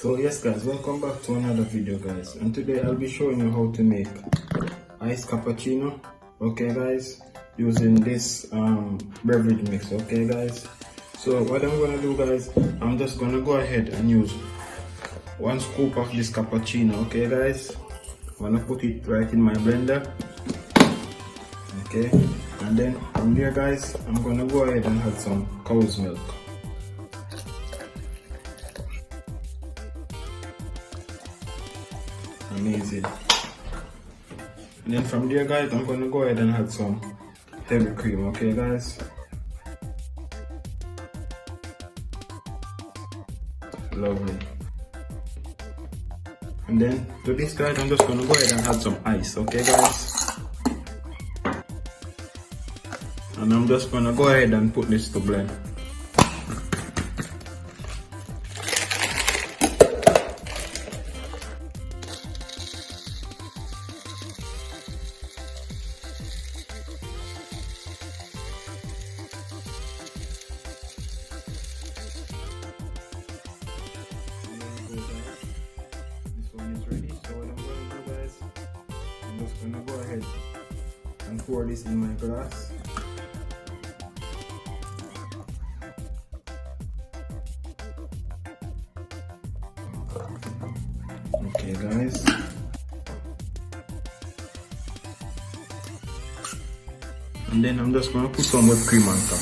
So yes guys, welcome back to another video guys, and today I'll be showing you how to make iced cappuccino, okay guys, using this beverage mix, okay guys. So what I'm gonna do guys, I'm just gonna go ahead and use 1 scoop of this cappuccino, okay guys. I'm gonna put it right in my blender, okay, and then from there guys, I'm gonna go ahead and add some cow's milk. Amazing. And then from there guys, I'm gonna go ahead and add some heavy cream, okay guys. Lovely. And then to this guys, I'm just gonna go ahead and add some ice, okay guys. And I'm just gonna go ahead and put this to blend. This one is ready, so what I'm going to do guys, I'm just going to go ahead and pour this in my glass. Okay guys, and then I'm just going to put some whipped cream on top.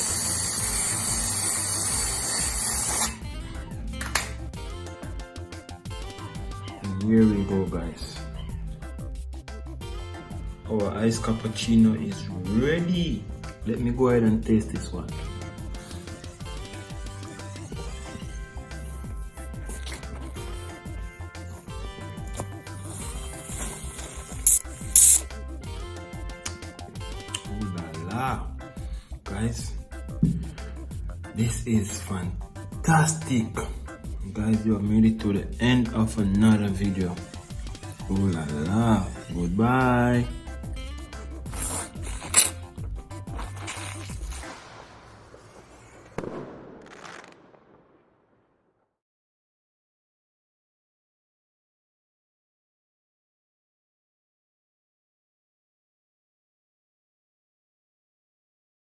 Here we go guys, our iced cappuccino is ready. Let me go ahead and taste this one. Ooh la la. Guys, this is fantastic. Guys, you have made it to the end of another video. Ooh la la. Goodbye.